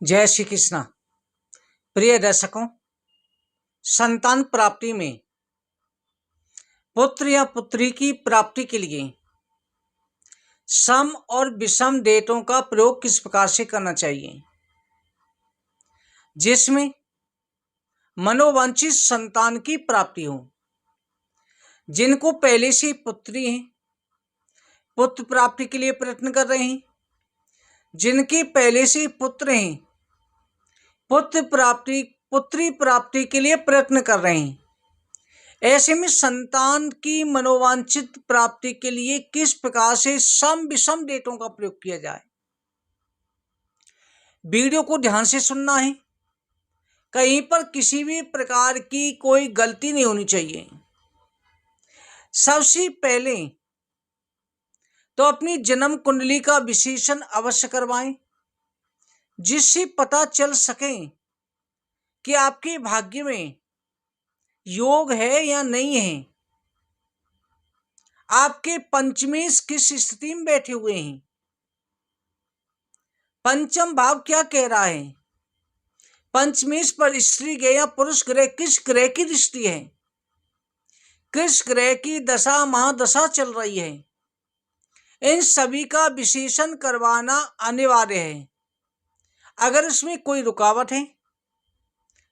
जय श्री कृष्णा। प्रिय दर्शकों, संतान प्राप्ति में पुत्र या पुत्री की प्राप्ति के लिए सम और विषम डेटों का प्रयोग किस प्रकार से करना चाहिए, जिसमें मनोवांछित संतान की प्राप्ति हो। जिनको पहले से पुत्री है, पुत्र प्राप्ति के लिए प्रयत्न कर रहे हैं, जिनके पहले से पुत्र हैं, पुत्री प्राप्ति के लिए प्रयत्न कर रहे हैं, ऐसे में संतान की मनोवांछित प्राप्ति के लिए किस प्रकार से सम विषम डेटों का प्रयोग किया जाए। वीडियो को ध्यान से सुनना है, कहीं पर किसी भी प्रकार की कोई गलती नहीं होनी चाहिए। सबसे पहले तो अपनी जन्म कुंडली का विश्लेषण अवश्य करवाएं, जिससे पता चल सके कि आपके भाग्य में योग है या नहीं है। आपके पंचमेश किस स्थिति में बैठे हुए हैं, पंचम भाव क्या कह रहा है, पंचमेश पर स्त्री ग्रह या पुरुष ग्रह किस ग्रह की दृष्टि है, किस ग्रह की दशा महादशा चल रही है। इन सभी का विश्लेषण करवाना अनिवार्य है। अगर इसमें कोई रुकावट है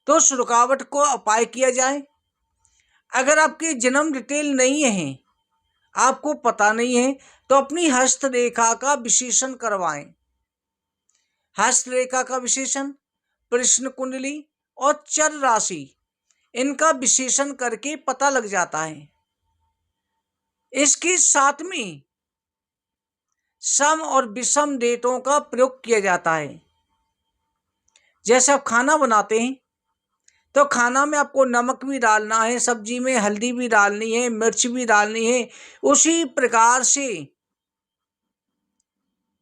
तो उस रुकावट को उपाय किया जाए। अगर आपकी जन्म डिटेल नहीं है, आपको पता नहीं है, तो अपनी हस्तरेखा का विश्लेषण करवाएं। हस्तरेखा का विश्लेषण, प्रश्न कुंडली और चर राशि, इनका विश्लेषण करके पता लग जाता है। इसके साथ में सम और विषम डेटों का प्रयोग किया जाता है। जैसे आप खाना बनाते हैं तो खाना में आपको नमक भी डालना है, सब्जी में हल्दी भी डालनी है, मिर्च भी डालनी है। उसी प्रकार से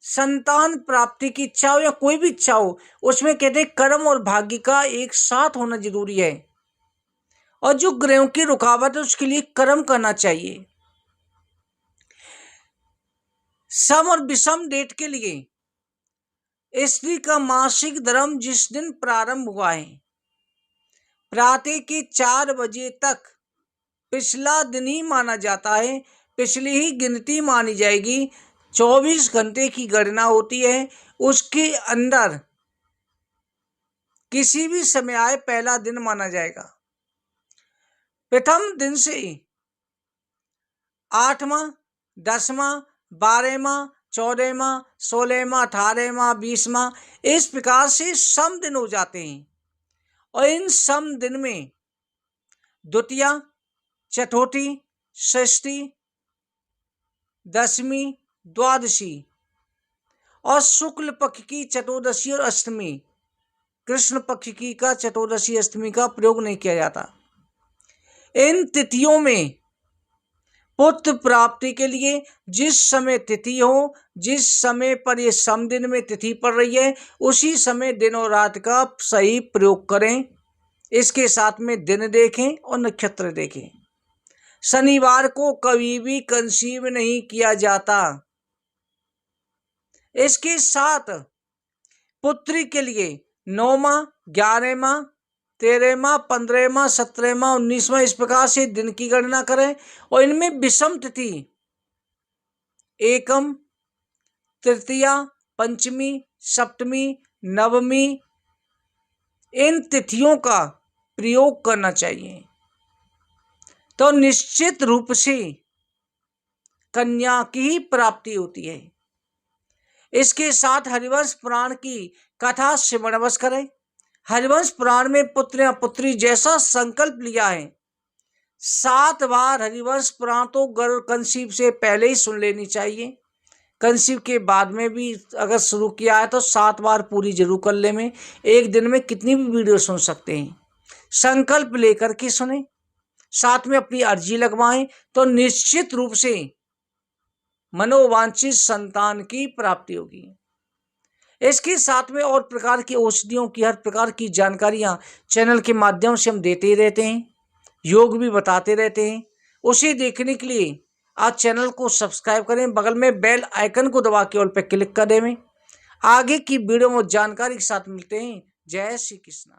संतान प्राप्ति की इच्छा हो या कोई भी इच्छा हो, उसमें कहते हैं कर्म और भाग्य का एक साथ होना जरूरी है। और जो ग्रहों की रुकावट है उसके लिए कर्म करना चाहिए। सम और विषम डेट के लिए स्त्री का मासिक धर्म जिस दिन प्रारंभ हुआ है, प्रातः के 4 बजे तक पिछला दिन ही माना जाता है, पिछली ही गिनती मानी जाएगी। 24 घंटे की गणना होती है, उसके अंदर किसी भी समय आए पहला दिन माना जाएगा। प्रथम दिन से 8वां, 10वां, 12वां, 14वां, 16वां, 18वां, 20वां, इस प्रकार से सम दिन हो जाते हैं। और इन सम दिन में द्वितीया, चतुर्थी, षष्ठी, दशमी, द्वादशी और शुक्ल पक्ष की चतुर्दशी और अष्टमी, कृष्ण पक्ष की का चतुर्दशी अष्टमी का प्रयोग नहीं किया जाता। इन तिथियों में पुत्र प्राप्ति के लिए जिस समय तिथि हो, जिस समय पर ये सम दिन में तिथि पड़ रही है, उसी समय दिन और रात का सही प्रयोग करें। इसके साथ में दिन देखें और नक्षत्र देखें। शनिवार को कभी भी कंसीव नहीं किया जाता। इसके साथ पुत्री के लिए 9वां, 11वां, 13वां, 15वां, 17वां, 19वां, इस प्रकार से दिन की गणना करें। और इनमें विषम तिथि एकम, तृतीया, पंचमी, सप्तमी, नवमी, इन तिथियों का प्रयोग करना चाहिए। तो निश्चित रूप से कन्या की ही प्राप्ति होती है। इसके साथ हरिवंश पुराण की कथा श्रवण करें। हरिवंश पुराण में पुत्र या पुत्री जैसा संकल्प लिया है, 7 बार हरिवंश पुराण तो गर्भ कंसीव से पहले ही सुन लेनी चाहिए। कंसीव के बाद में भी अगर शुरू किया है तो 7 बार पूरी जरूर कर ले। में एक दिन में कितनी भी वीडियो सुन सकते हैं। संकल्प लेकर के सुने, साथ में अपनी अर्जी लगवाएं, तो निश्चित रूप से मनोवांछित संतान की प्राप्ति होगी। इसके साथ में और प्रकार की औषधियों की हर प्रकार की जानकारियां चैनल के माध्यम से हम देते ही रहते हैं, योग भी बताते रहते हैं। उसे देखने के लिए आज चैनल को सब्सक्राइब करें, बगल में बेल आइकन को दबा के ऑल पे क्लिक कर दें। आगे की वीडियो में जानकारी के साथ मिलते हैं। जय श्री कृष्ण।